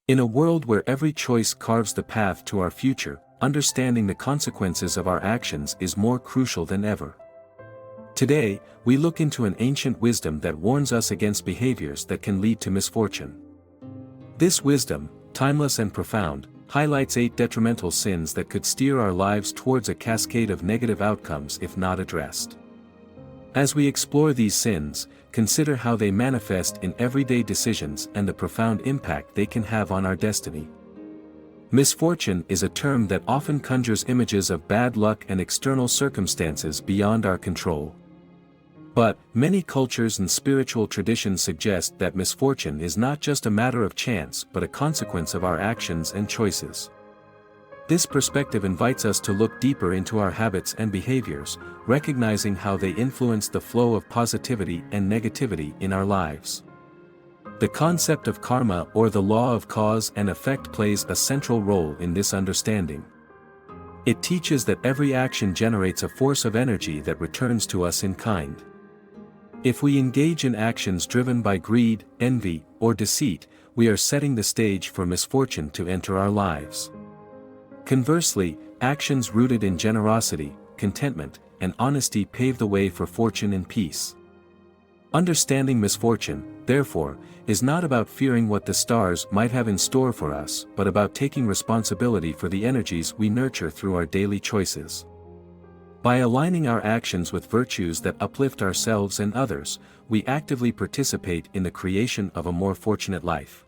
In a world where every choice carves the path to our future, understanding the consequences of our actions is more crucial than ever. Today, we look into an ancient wisdom that warns us against behaviors that can lead to misfortune. This wisdom, timeless and profound, highlights 8 detrimental sins that could steer our lives towards a cascade of negative outcomes if not addressed. As we explore these sins, consider how they manifest in everyday decisions and the profound impact they can have on our destiny. Misfortune is a term that often conjures images of bad luck and external circumstances beyond our control. But, many cultures and spiritual traditions suggest that misfortune is not just a matter of chance but a consequence of our actions and choices. This perspective invites us to look deeper into our habits and behaviors, recognizing how they influence the flow of positivity and negativity in our lives. The concept of karma or the law of cause and effect plays a central role in this understanding. It teaches that every action generates a force of energy that returns to us in kind. If we engage in actions driven by greed, envy, or deceit, we are setting the stage for misfortune to enter our lives. Conversely, actions rooted in generosity, contentment, and honesty pave the way for fortune and peace. Understanding misfortune, therefore, is not about fearing what the stars might have in store for us, but about taking responsibility for the energies we nurture through our daily choices. By aligning our actions with virtues that uplift ourselves and others, we actively participate in the creation of a more fortunate life.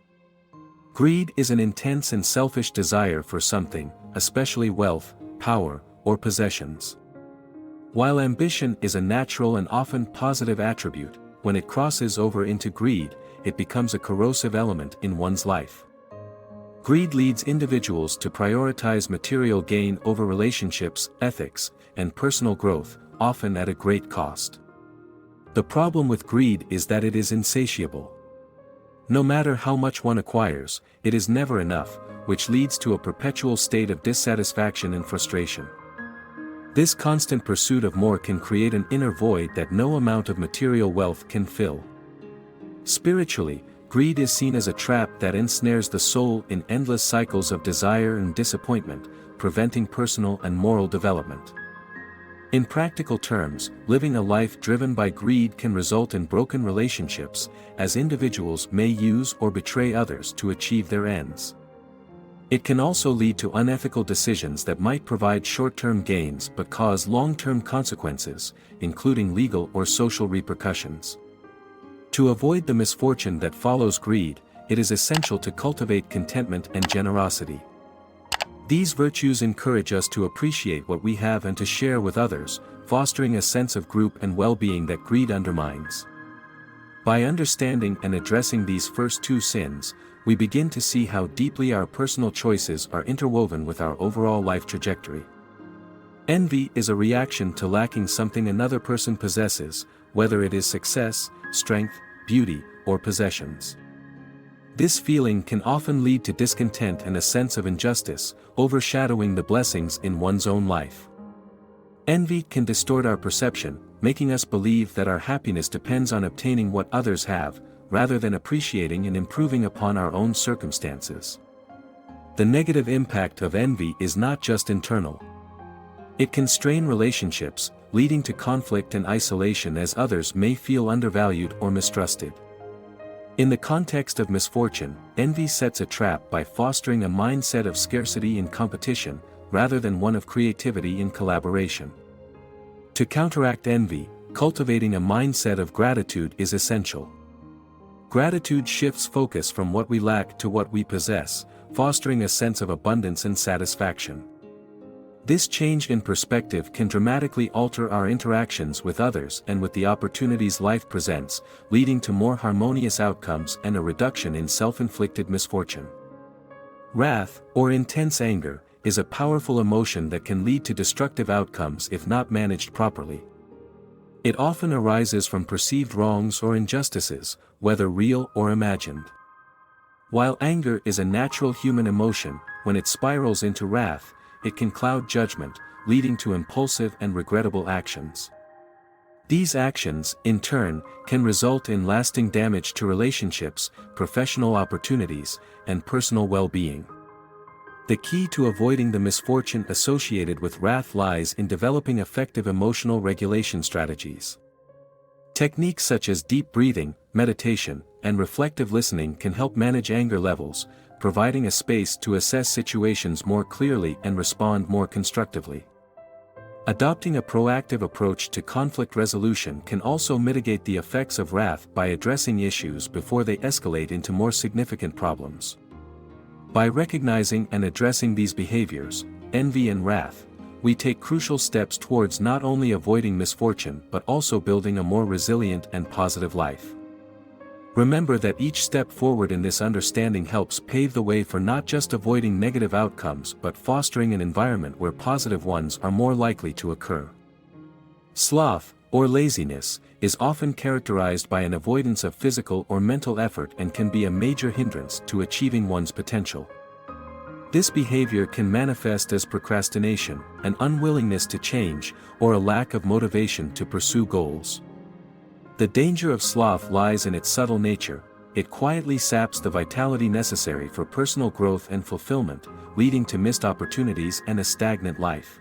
Greed is an intense and selfish desire for something, especially wealth, power, or possessions. While ambition is a natural and often positive attribute, when it crosses over into greed, it becomes a corrosive element in one's life. Greed leads individuals to prioritize material gain over relationships, ethics, and personal growth, often at a great cost. The problem with greed is that it is insatiable. No matter how much one acquires, it is never enough, which leads to a perpetual state of dissatisfaction and frustration. This constant pursuit of more can create an inner void that no amount of material wealth can fill. Spiritually, greed is seen as a trap that ensnares the soul in endless cycles of desire and disappointment, preventing personal and moral development. In practical terms, living a life driven by greed can result in broken relationships, as individuals may use or betray others to achieve their ends. It can also lead to unethical decisions that might provide short-term gains but cause long-term consequences, including legal or social repercussions. To avoid the misfortune that follows greed, it is essential to cultivate contentment and generosity. These virtues encourage us to appreciate what we have and to share with others, fostering a sense of group and well-being that greed undermines. By understanding and addressing these first 2 sins, we begin to see how deeply our personal choices are interwoven with our overall life trajectory. Envy is a reaction to lacking something another person possesses, whether it is success, strength, beauty, or possessions. This feeling can often lead to discontent and a sense of injustice, overshadowing the blessings in one's own life. Envy can distort our perception, making us believe that our happiness depends on obtaining what others have, rather than appreciating and improving upon our own circumstances. The negative impact of envy is not just internal. It can strain relationships, leading to conflict and isolation as others may feel undervalued or mistrusted. In the context of misfortune, envy sets a trap by fostering a mindset of scarcity and competition, rather than one of creativity and collaboration. To counteract envy, cultivating a mindset of gratitude is essential. Gratitude shifts focus from what we lack to what we possess, fostering a sense of abundance and satisfaction. This change in perspective can dramatically alter our interactions with others and with the opportunities life presents, leading to more harmonious outcomes and a reduction in self-inflicted misfortune. Wrath, or intense anger, is a powerful emotion that can lead to destructive outcomes if not managed properly. It often arises from perceived wrongs or injustices, whether real or imagined. While anger is a natural human emotion, when it spirals into wrath, it can cloud judgment, leading to impulsive and regrettable actions. These actions, in turn, can result in lasting damage to relationships, professional opportunities, and personal well-being. The key to avoiding the misfortune associated with wrath lies in developing effective emotional regulation strategies. Techniques such as deep breathing, meditation, and reflective listening can help manage anger levels, providing a space to assess situations more clearly and respond more constructively. Adopting a proactive approach to conflict resolution can also mitigate the effects of wrath by addressing issues before they escalate into more significant problems. By recognizing and addressing these behaviors, envy and wrath, we take crucial steps towards not only avoiding misfortune but also building a more resilient and positive life. Remember that each step forward in this understanding helps pave the way for not just avoiding negative outcomes but fostering an environment where positive ones are more likely to occur. Sloth, or laziness, is often characterized by an avoidance of physical or mental effort and can be a major hindrance to achieving one's potential. This behavior can manifest as procrastination, an unwillingness to change, or a lack of motivation to pursue goals. The danger of sloth lies in its subtle nature. It quietly saps the vitality necessary for personal growth and fulfillment, leading to missed opportunities and a stagnant life.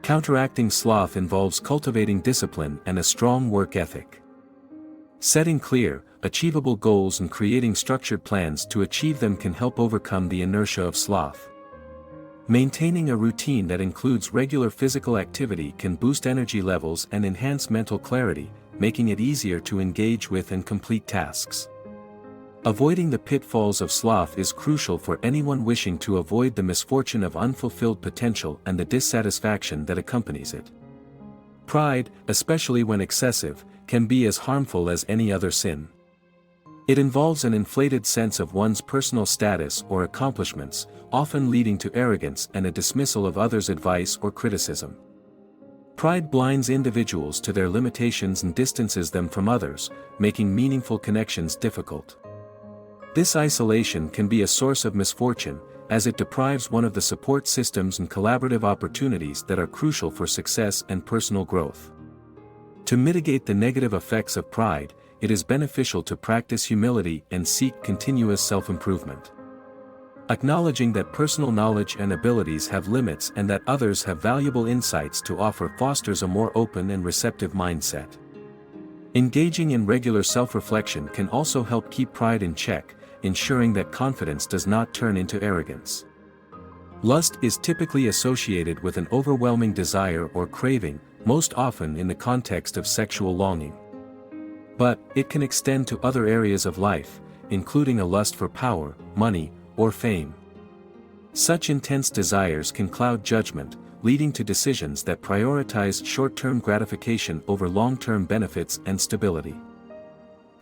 Counteracting sloth involves cultivating discipline and a strong work ethic. Setting clear, achievable goals and creating structured plans to achieve them can help overcome the inertia of sloth. Maintaining a routine that includes regular physical activity can boost energy levels and enhance mental clarity, making it easier to engage with and complete tasks. Avoiding the pitfalls of sloth is crucial for anyone wishing to avoid the misfortune of unfulfilled potential and the dissatisfaction that accompanies it. Pride, especially when excessive, can be as harmful as any other sin. It involves an inflated sense of one's personal status or accomplishments, often leading to arrogance and a dismissal of others' advice or criticism. Pride blinds individuals to their limitations and distances them from others, making meaningful connections difficult. This isolation can be a source of misfortune, as it deprives one of the support systems and collaborative opportunities that are crucial for success and personal growth. To mitigate the negative effects of pride, it is beneficial to practice humility and seek continuous self-improvement. Acknowledging that personal knowledge and abilities have limits and that others have valuable insights to offer fosters a more open and receptive mindset. Engaging in regular self-reflection can also help keep pride in check, ensuring that confidence does not turn into arrogance. Lust is typically associated with an overwhelming desire or craving, most often in the context of sexual longing. But it can extend to other areas of life, including a lust for power, money, or fame. Such intense desires can cloud judgment, leading to decisions that prioritize short-term gratification over long-term benefits and stability.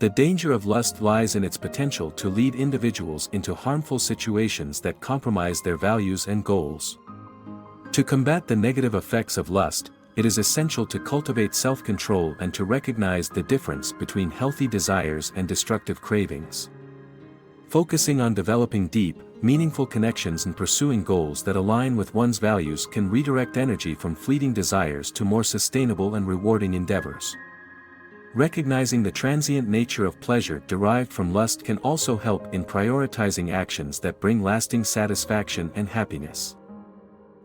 The danger of lust lies in its potential to lead individuals into harmful situations that compromise their values and goals. To combat the negative effects of lust, it is essential to cultivate self-control and to recognize the difference between healthy desires and destructive cravings. Focusing on developing deep, meaningful connections and pursuing goals that align with one's values can redirect energy from fleeting desires to more sustainable and rewarding endeavors. Recognizing the transient nature of pleasure derived from lust can also help in prioritizing actions that bring lasting satisfaction and happiness.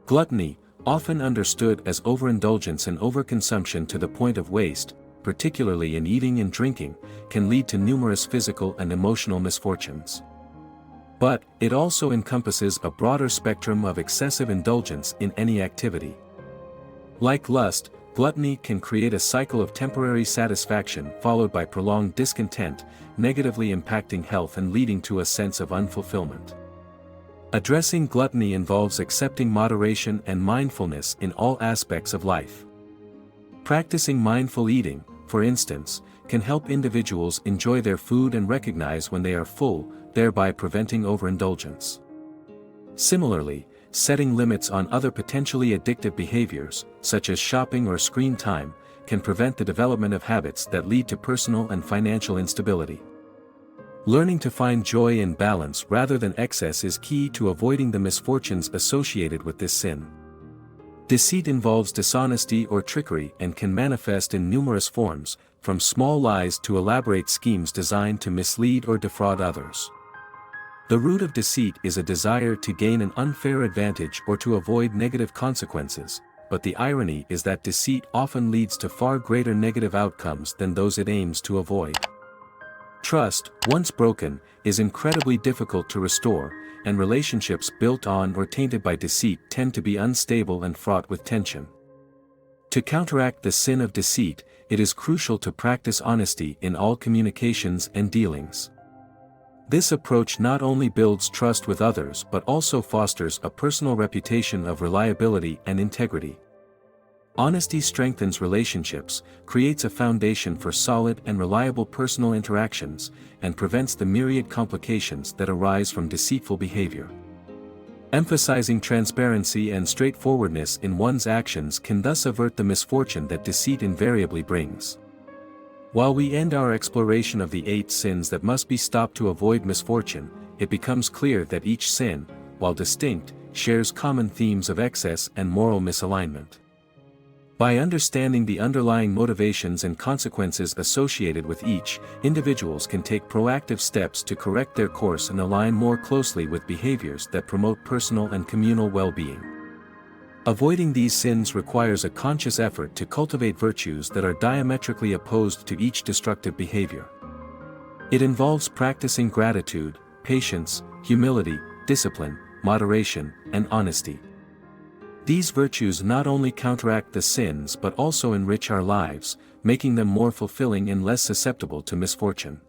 Gluttony, often understood as overindulgence and overconsumption to the point of waste, particularly in eating and drinking, can lead to numerous physical and emotional misfortunes. But it also encompasses a broader spectrum of excessive indulgence in any activity. Like lust, gluttony can create a cycle of temporary satisfaction followed by prolonged discontent, negatively impacting health and leading to a sense of unfulfillment. Addressing gluttony involves accepting moderation and mindfulness in all aspects of life. Practicing mindful eating, for instance, can help individuals enjoy their food and recognize when they are full, thereby preventing overindulgence. Similarly, setting limits on other potentially addictive behaviors, such as shopping or screen time, can prevent the development of habits that lead to personal and financial instability. Learning to find joy in balance rather than excess is key to avoiding the misfortunes associated with this sin. Deceit involves dishonesty or trickery and can manifest in numerous forms, from small lies to elaborate schemes designed to mislead or defraud others. The root of deceit is a desire to gain an unfair advantage or to avoid negative consequences, but the irony is that deceit often leads to far greater negative outcomes than those it aims to avoid. Trust, once broken, is incredibly difficult to restore, and relationships built on or tainted by deceit tend to be unstable and fraught with tension. To counteract the sin of deceit, it is crucial to practice honesty in all communications and dealings. This approach not only builds trust with others but also fosters a personal reputation of reliability and integrity. Honesty strengthens relationships, creates a foundation for solid and reliable personal interactions, and prevents the myriad complications that arise from deceitful behavior. Emphasizing transparency and straightforwardness in one's actions can thus avert the misfortune that deceit invariably brings. While we end our exploration of the 8 sins that must be stopped to avoid misfortune, it becomes clear that each sin, while distinct, shares common themes of excess and moral misalignment. By understanding the underlying motivations and consequences associated with each, individuals can take proactive steps to correct their course and align more closely with behaviors that promote personal and communal well-being. Avoiding these sins requires a conscious effort to cultivate virtues that are diametrically opposed to each destructive behavior. It involves practicing gratitude, patience, humility, discipline, moderation, and honesty. These virtues not only counteract the sins but also enrich our lives, making them more fulfilling and less susceptible to misfortune.